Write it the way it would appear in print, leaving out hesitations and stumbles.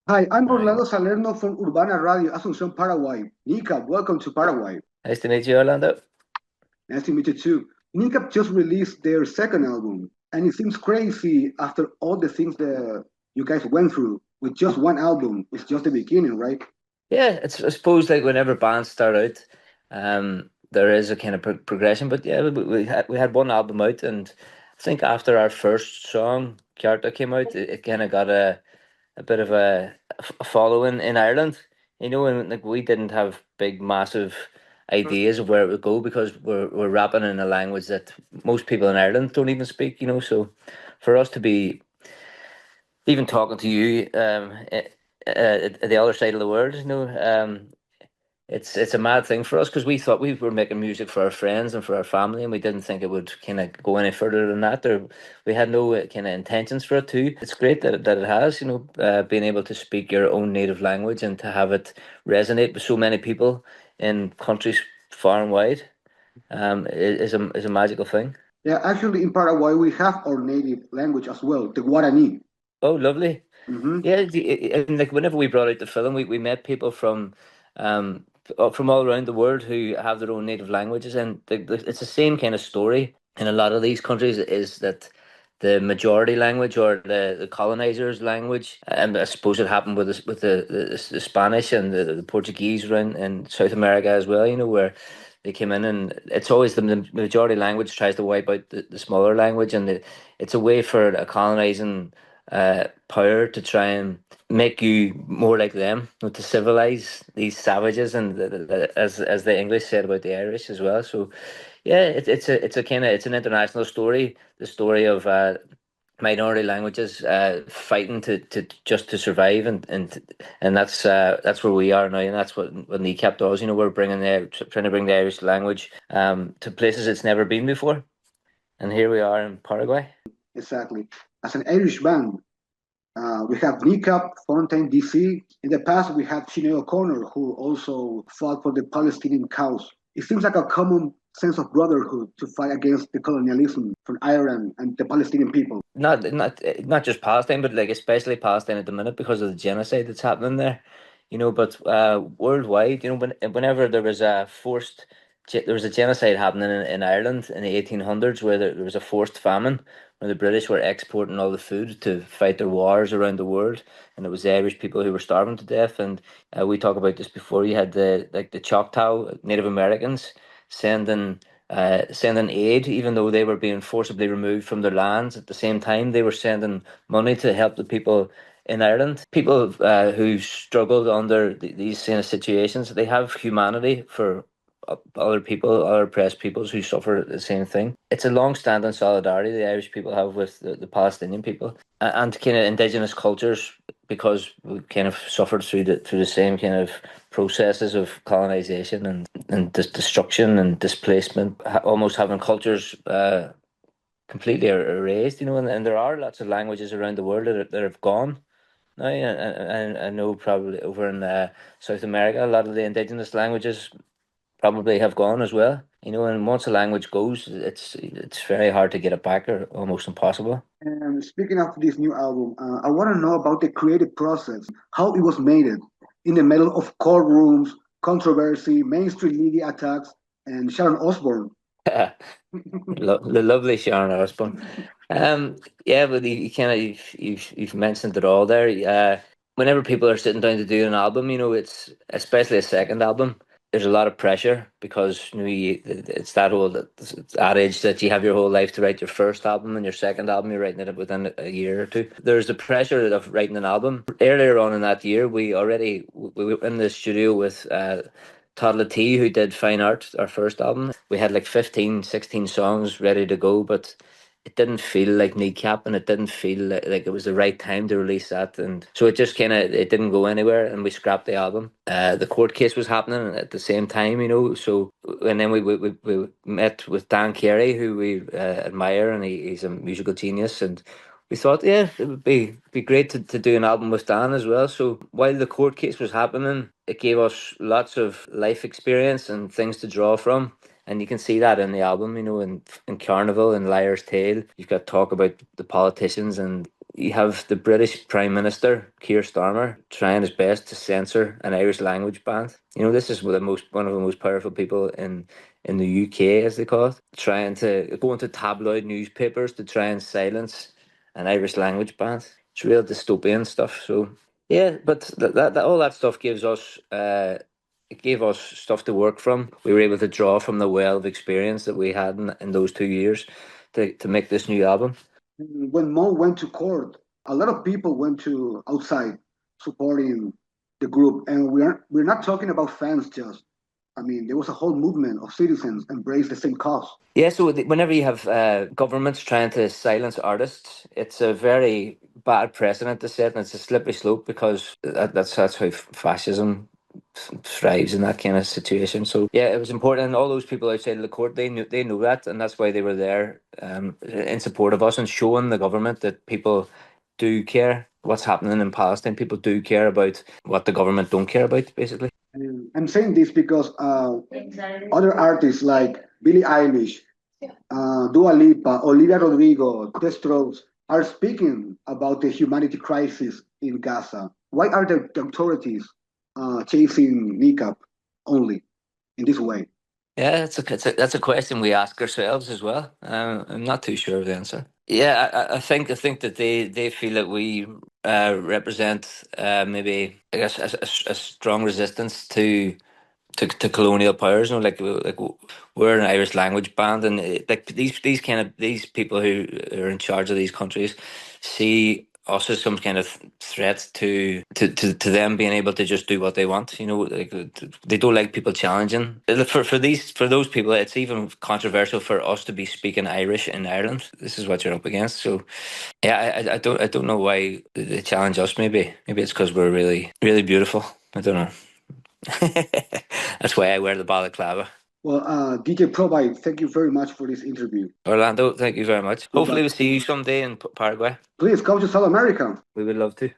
Hi, I'm Hi. Orlando Salerno from Urbana Radio, Asunción, Paraguay. Kneecap, welcome to Paraguay. Nice to meet you, Orlando. Nice to meet you too. Kneecap just released their second album, and it seems crazy after all the things that you guys went through with just one album. It's just the beginning, right? Yeah, it's I suppose like whenever bands start out, there is a kind of progression. But yeah, we had one album out, and I think after our first song, Carta came out, it kind of got a bit of a following in Ireland. And like we didn't have big, massive ideas of where it would go because we're rapping in a language that most people in Ireland don't even speak. So for us to be even talking to you at the other side of the world, it's a mad thing for us because we thought we were making music for our friends and for our family, and we didn't think it would kind of go any further than that. Or we had no kind of intentions for it too. It's great that it has, being able to speak your own native language and to have it resonate with so many people in countries far and wide. Is a magical thing. Yeah, actually, in Paraguay, we have our native language as well, the Guarani. Oh, lovely. Hmm. Yeah, and like whenever we brought out the film, we met people from all around the world who have their own native languages, and it's the same kind of story in a lot of these countries. Is that the majority language or the colonizers' language? And I suppose it happened with the Spanish and the Portuguese around in South America as well. Where they came in, and it's always the majority language tries to wipe out the smaller language, and it's a way for a colonizing power to try and make you more like them, to civilize these savages, and as the English said about the Irish as well. So yeah, it's a kind of it's an international story, the story of minority languages fighting to just to survive, and that's where we are now, and that's what Kneecap does. We're trying to bring the Irish language to places it's never been before, and here we are in Paraguay. Exactly. As an Irish band, we have Kneecap, Fontaine, DC. In the past, we had Sinead O'Connor, who also fought for the Palestinian cause. It seems like a common sense of brotherhood to fight against the colonialism from Iran and the Palestinian people. Not just Palestine, but like especially Palestine at the minute because of the genocide that's happening there. But worldwide, whenever there was a genocide happening in Ireland in the 1800s where there was a forced famine where the British were exporting all the food to fight their wars around the world, and it was the Irish people who were starving to death. And we talked about this before. You had the Choctaw Native Americans sending aid, even though they were being forcibly removed from their lands. At the same time, they were sending money to help the people in Ireland. People who struggled under these kind of situations, they have humanity for other people, other oppressed peoples who suffer the same thing. It's a long-standing solidarity the Irish people have with the Palestinian people and kind of indigenous cultures because we kind of suffered through the same kind of processes of colonization and destruction and displacement, almost having cultures completely erased, and there are lots of languages around the world that have gone now. And I know probably over in South America, a lot of the indigenous languages probably have gone as well. And once a language goes, it's very hard to get it back or almost impossible. And speaking of this new album, I want to know about the creative process, how it was made it in the middle of courtrooms, controversy, mainstream media attacks, and Sharon Osbourne. The lovely Sharon Osbourne. Um, yeah, but you kind of you've mentioned it all there. Whenever people are sitting down to do an album, it's especially a second album. There's a lot of pressure because it's that old adage that you have your whole life to write your first album, and your second album you're writing it within a year or two. There's the pressure of writing an album. Earlier on in that year, we were in the studio with Toddla T, who did Fine Art, our first album. We had like 15, 16 songs ready to go, but it didn't feel like Kneecap, and it didn't feel like it was the right time to release that. And so it just kind of, it didn't go anywhere, and we scrapped the album. The court case was happening at the same time, so, and then we met with Dan Carey, who we admire, and he's a musical genius. And we thought, yeah, it would be great to do an album with Dan as well. So while the court case was happening, it gave us lots of life experience and things to draw from. And you can see that in the album, in Carnival and Liar's Tale. You've got talk about the politicians and you have the British Prime Minister, Keir Starmer, trying his best to censor an Irish language band. You know, this is one of the most powerful people in the UK, as they call it, trying to go into tabloid newspapers to try and silence an Irish language band. It's real dystopian stuff. So yeah, but that all that stuff gives us it gave us stuff to work from. We were able to draw from the well of experience that we had in those 2 years to make this new album. When Mo went to court, a lot of people went to outside supporting the group, and we're not talking about fans just. I mean, there was a whole movement of citizens embrace the same cause. Yeah, so whenever you have governments trying to silence artists, it's a very bad precedent to set, and it's a slippery slope because that's how fascism thrives in that kind of situation. So yeah, it was important, and all those people outside of the court, they know that, and that's why they were there in support of us and showing the government that people do care what's happening in Palestine. People do care about what the government don't care about, basically. I'm saying this because other artists like Billie Eilish, Dua Lipa, Olivia Rodrigo, The Strokes are speaking about the humanity crisis in Gaza. Why are the authorities chasing Kneecap only in this way? Yeah, that's a question we ask ourselves as well. I'm not too sure of the answer. Yeah, I think that they feel that we represent maybe, I guess, a strong resistance to colonial powers. You know, like we're an Irish language band, and like these people who are in charge of these countries see us as some kind of threat to them being able to just do what they want. You know, like they don't like people challenging. For those people, it's even controversial for us to be speaking Irish in Ireland. This is what you're up against. So yeah, I don't know why they challenge us. Maybe it's because we're really beautiful. I don't know. That's why I wear the balaclava. Well, DJ Próvai, thank you very much for this interview. Orlando, thank you very much. Hopefully we'll see you someday in Paraguay. Please come to South America. We would love to.